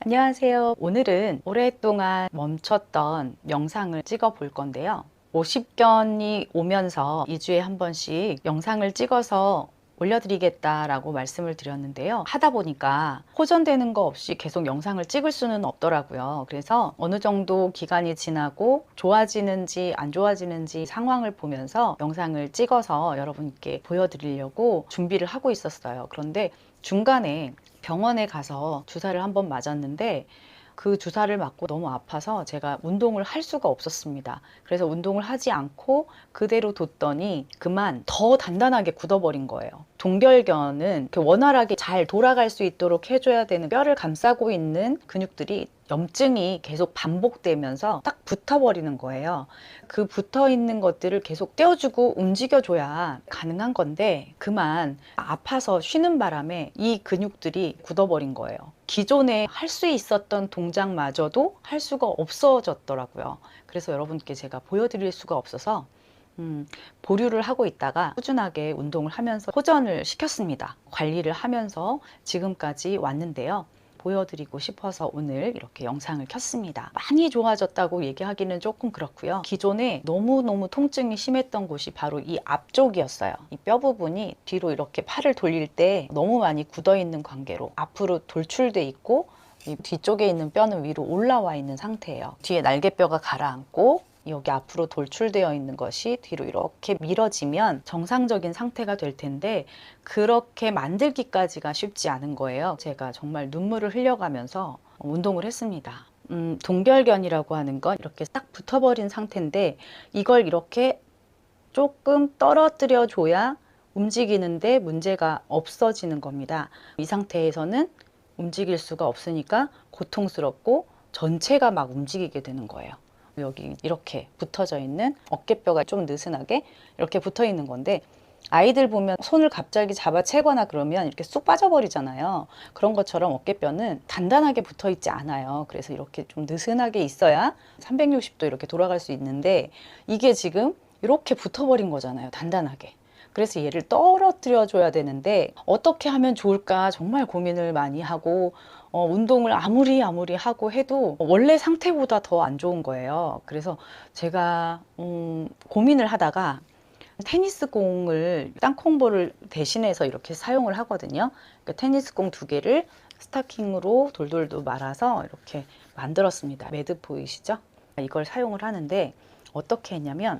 안녕하세요. 오늘은 오랫동안 멈췄던 영상을 찍어 볼 건데요. 50견이 오면서 2주에 한 번씩 영상을 찍어서 올려드리겠다라고 말씀을 드렸는데요. 하다 보니까 호전되는 거 없이 계속 영상을 찍을 수는 없더라고요. 그래서 어느 정도 기간이 지나고 좋아지는지 안 좋아지는지 상황을 보면서 영상을 찍어서 여러분께 보여드리려고 준비를 하고 있었어요. 그런데 중간에 병원에 가서 주사를 한번 맞았는데 그 주사를 맞고 너무 아파서 제가 운동을 할 수가 없었습니다. 그래서 운동을 하지 않고 그대로 뒀더니 그만 더 단단하게 굳어버린 거예요. 동결견은 원활하게 잘 돌아갈 수 있도록 해줘야 되는 뼈를 감싸고 있는 근육들이 염증이 계속 반복되면서 딱 붙어버리는 거예요. 그 붙어 있는 것들을 계속 떼어주고 움직여줘야 가능한 건데 그만 아파서 쉬는 바람에 이 근육들이 굳어버린 거예요. 기존에 할 수 있었던 동작마저도 할 수가 없어졌더라고요. 그래서 여러분께 제가 보여드릴 수가 없어서 보류를 하고 있다가 꾸준하게 운동을 하면서 호전을 시켰습니다. 관리를 하면서 지금까지 왔는데요. 보여드리고 싶어서 오늘 이렇게 영상을 켰습니다. 많이 좋아졌다고 얘기하기는 조금 그렇고요. 기존에 너무너무 통증이 심했던 곳이 바로 이 앞쪽이었어요. 이 뼈 부분이 뒤로 이렇게 팔을 돌릴 때 너무 많이 굳어 있는 관계로 앞으로 돌출돼 있고 이 뒤쪽에 있는 뼈는 위로 올라와 있는 상태예요. 뒤에 날개뼈가 가라앉고 여기 앞으로 돌출되어 있는 것이 뒤로 이렇게 밀어지면 정상적인 상태가 될 텐데 그렇게 만들기까지가 쉽지 않은 거예요. 제가 정말 눈물을 흘려가면서 운동을 했습니다. 동결견이라고 하는 건 이렇게 딱 붙어버린 상태인데 이걸 이렇게 조금 떨어뜨려 줘야 움직이는데 문제가 없어지는 겁니다. 이 상태에서는 움직일 수가 없으니까 고통스럽고 전체가 막 움직이게 되는 거예요. 여기 이렇게 붙어져 있는 어깨뼈가 좀 느슨하게 이렇게 붙어 있는 건데 아이들 보면 손을 갑자기 잡아채거나 그러면 이렇게 쑥 빠져버리잖아요. 그런 것처럼 어깨뼈는 단단하게 붙어 있지 않아요. 그래서 이렇게 좀 느슨하게 있어야 360도 이렇게 돌아갈 수 있는데 이게 지금 이렇게 붙어버린 거잖아요. 단단하게. 그래서 얘를 떨어뜨려 줘야 되는데 어떻게 하면 좋을까 정말 고민을 많이 하고 운동을 아무리 하고 해도 원래 상태보다 더 안 좋은 거예요. 그래서 제가 고민을 하다가 테니스 공을 땅콩볼을 대신해서 이렇게 사용을 하거든요. 그러니까 테니스 공 2개를 스타킹으로 돌돌도 말아서 이렇게 만들었습니다. 매듭 보이시죠? 이걸 사용을 하는데 어떻게 했냐면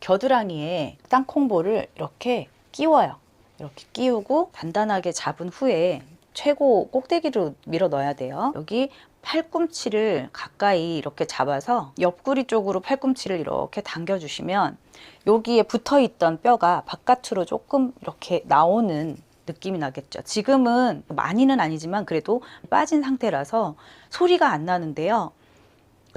겨드랑이에 땅콩볼을 이렇게 끼워요. 이렇게 끼우고 단단하게 잡은 후에 최고 꼭대기로 밀어 넣어야 돼요. 여기 팔꿈치를 가까이 이렇게 잡아서 옆구리 쪽으로 팔꿈치를 이렇게 당겨 주시면 여기에 붙어 있던 뼈가 바깥으로 조금 이렇게 나오는 느낌이 나겠죠. 지금은 많이는 아니지만 그래도 빠진 상태라서 소리가 안 나는데요.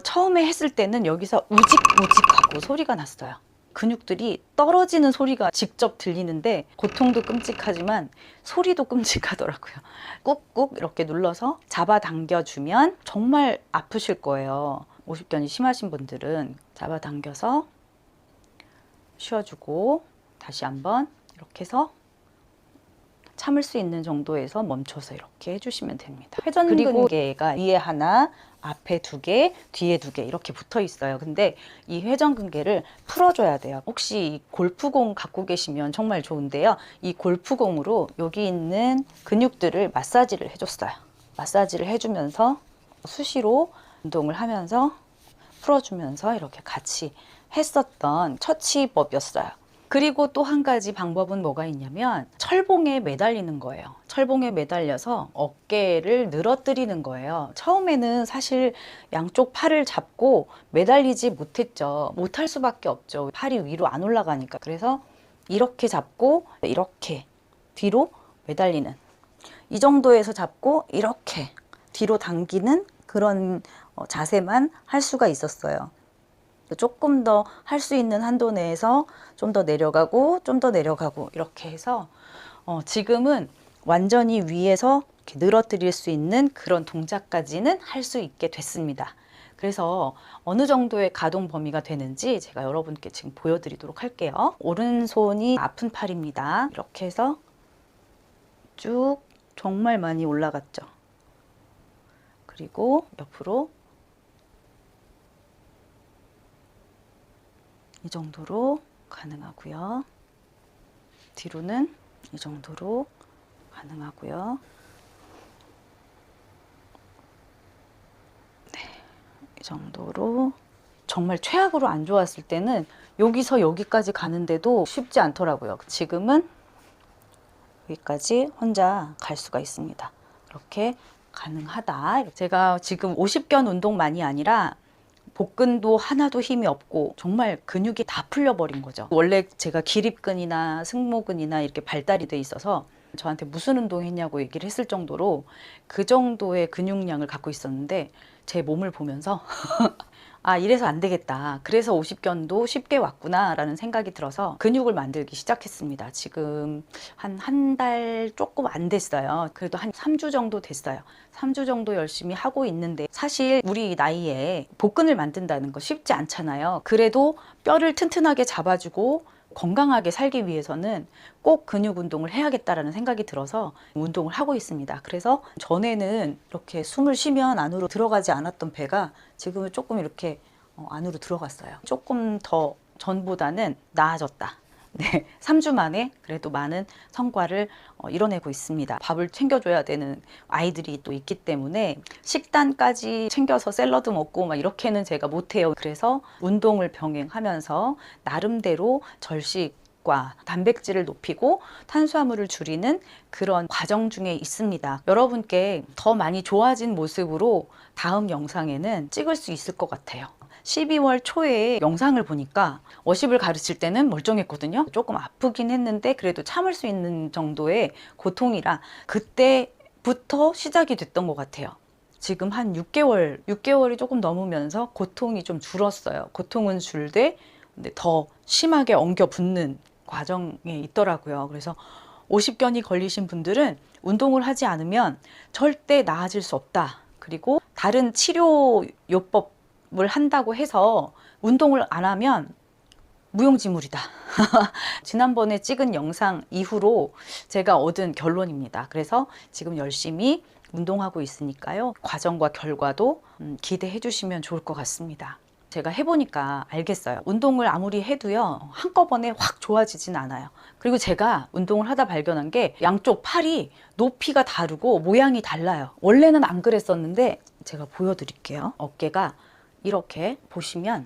처음에 했을 때는 여기서 우직우직하고 소리가 났어요. 근육들이 떨어지는 소리가 직접 들리는데 고통도 끔찍하지만 소리도 끔찍하더라고요. 꾹꾹 이렇게 눌러서 잡아당겨주면 정말 아프실 거예요. 50견이 심하신 분들은 잡아당겨서 쉬어주고 다시 한번 이렇게 해서 참을 수 있는 정도에서 멈춰서 이렇게 해주시면 됩니다. 회전근개가 위에 하나, 앞에 2개, 뒤에 2개 이렇게 붙어 있어요. 근데 이 회전근개를 풀어줘야 돼요. 혹시 이 골프공 갖고 계시면 정말 좋은데요. 이 골프공으로 여기 있는 근육들을 마사지를 해줬어요. 마사지를 해주면서 수시로 운동을 하면서 풀어주면서 이렇게 같이 했었던 처치법이었어요. 그리고 또 한 가지 방법은 뭐가 있냐면 철봉에 매달리는 거예요. 철봉에 매달려서 어깨를 늘어뜨리는 거예요. 처음에는 사실 양쪽 팔을 잡고 매달리지 못했죠. 못할 수밖에 없죠. 팔이 위로 안 올라가니까. 그래서 이렇게 잡고 이렇게 뒤로 매달리는 이 정도에서 잡고 이렇게 뒤로 당기는 그런 자세만 할 수가 있었어요. 조금 더 할 수 있는 한도 내에서 좀 더 내려가고 좀 더 내려가고 이렇게 해서 지금은 완전히 위에서 이렇게 늘어뜨릴 수 있는 그런 동작까지는 할 수 있게 됐습니다. 그래서 어느 정도의 가동 범위가 되는지 제가 여러분께 지금 보여드리도록 할게요. 오른손이 아픈 팔입니다. 이렇게 해서 쭉 정말 많이 올라갔죠. 그리고 옆으로 이 정도로 가능하고요. 뒤로는 이 정도로 가능하고요. 네, 이 정도로. 정말 최악으로 안 좋았을 때는 여기서 여기까지 가는데도 쉽지 않더라고요. 지금은 여기까지 혼자 갈 수가 있습니다. 이렇게 가능하다. 제가 지금 50견 운동만이 아니라 복근도 하나도 힘이 없고 정말 근육이 다 풀려버린 거죠. 원래 제가 기립근이나 승모근이나 이렇게 발달이 돼 있어서 저한테 무슨 운동 했냐고 얘기를 했을 정도로 그 정도의 근육량을 갖고 있었는데 제 몸을 보면서 아, 이래서 안 되겠다. 그래서 50견도 쉽게 왔구나 라는 생각이 들어서 근육을 만들기 시작했습니다. 지금 한 달 조금 안 됐어요. 그래도 한 3주 정도 됐어요. 3주 정도 열심히 하고 있는데 사실 우리 나이에 복근을 만든다는 거 쉽지 않잖아요. 그래도 뼈를 튼튼하게 잡아주고 건강하게 살기 위해서는 꼭 근육 운동을 해야겠다라는 생각이 들어서 운동을 하고 있습니다. 그래서 전에는 이렇게 숨을 쉬면 안으로 들어가지 않았던 배가 지금은 조금 이렇게 안으로 들어갔어요. 조금 더 전보다는 나아졌다. 네, 3주 만에 그래도 많은 성과를 이뤄내고 있습니다. 밥을 챙겨줘야 되는 아이들이 또 있기 때문에 식단까지 챙겨서 샐러드 먹고 막 이렇게는 제가 못해요. 그래서 운동을 병행하면서 나름대로 절식과 단백질을 높이고 탄수화물을 줄이는 그런 과정 중에 있습니다. 여러분께 더 많이 좋아진 모습으로 다음 영상에는 찍을 수 있을 것 같아요. 12월 초에 영상을 보니까 워십을 가르칠 때는 멀쩡했거든요. 조금 아프긴 했는데 그래도 참을 수 있는 정도의 고통이라 그때부터 시작이 됐던 것 같아요. 지금 한 6개월이 조금 넘으면서 고통이 좀 줄었어요. 고통은 줄되 근데 더 심하게 엉겨 붙는 과정에 있더라고요. 그래서 50견이 걸리신 분들은 운동을 하지 않으면 절대 나아질 수 없다. 그리고 다른 치료 요법을 한다고 해서 운동을 안 하면 무용지물이다. 지난번에 찍은 영상 이후로 제가 얻은 결론입니다. 그래서 지금 열심히 운동하고 있으니까요. 과정과 결과도 기대해 주시면 좋을 것 같습니다. 제가 해보니까 알겠어요. 운동을 아무리 해도요, 한꺼번에 확 좋아지진 않아요. 그리고 제가 운동을 하다 발견한 게 양쪽 팔이 높이가 다르고 모양이 달라요. 원래는 안 그랬었는데 제가 보여드릴게요. 어깨가 이렇게 보시면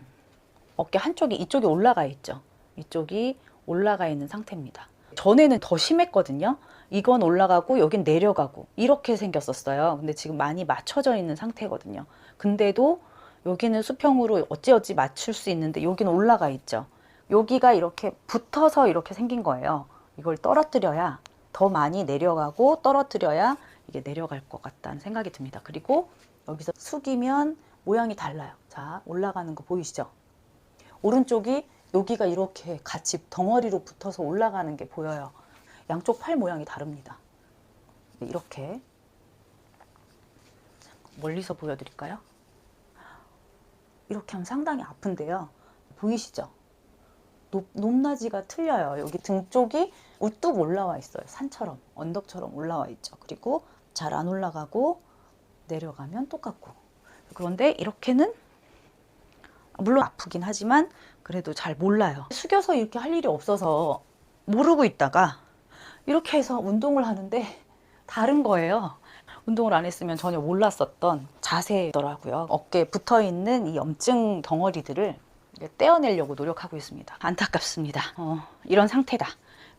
어깨 한쪽이 이쪽이 올라가 있죠. 이쪽이 올라가 있는 상태입니다. 전에는 더 심했거든요. 이건 올라가고 여긴 내려가고 이렇게 생겼었어요. 근데 지금 많이 맞춰져 있는 상태거든요. 근데도 여기는 수평으로 어찌어찌 맞출 수 있는데 여기는 올라가 있죠. 여기가 이렇게 붙어서 이렇게 생긴 거예요. 이걸 떨어뜨려야 더 많이 내려가고 떨어뜨려야 이게 내려갈 것 같다는 생각이 듭니다. 그리고 여기서 숙이면 모양이 달라요. 자, 올라가는 거 보이시죠? 오른쪽이 여기가 이렇게 같이 덩어리로 붙어서 올라가는 게 보여요. 양쪽 팔 모양이 다릅니다. 이렇게 멀리서 보여드릴까요? 이렇게 하면 상당히 아픈데요. 보이시죠? 높낮이가 틀려요. 여기 등 쪽이 우뚝 올라와 있어요. 산처럼, 언덕처럼 올라와 있죠. 그리고 잘 안 올라가고 내려가면 똑같고. 그런데 이렇게는 물론 아프긴 하지만 그래도 잘 몰라요. 숙여서 이렇게 할 일이 없어서 모르고 있다가 이렇게 해서 운동을 하는데 다른 거예요. 운동을 안 했으면 전혀 몰랐었던 자세더라고요. 어깨에 붙어있는 이 염증 덩어리들을 떼어내려고 노력하고 있습니다. 안타깝습니다. 이런 상태다.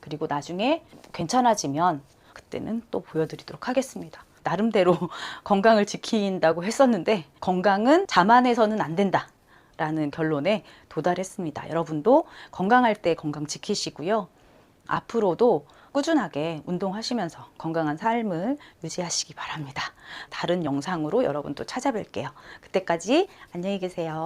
그리고 나중에 괜찮아지면 그때는 또 보여드리도록 하겠습니다. 나름대로 건강을 지킨다고 했었는데 건강은 자만해서는 안 된다 라는 결론에 도달했습니다. 여러분도 건강할 때 건강 지키시고요. 앞으로도 꾸준하게 운동하시면서 건강한 삶을 유지하시기 바랍니다. 다른 영상으로 여러분 또 찾아뵐게요. 그때까지 안녕히 계세요.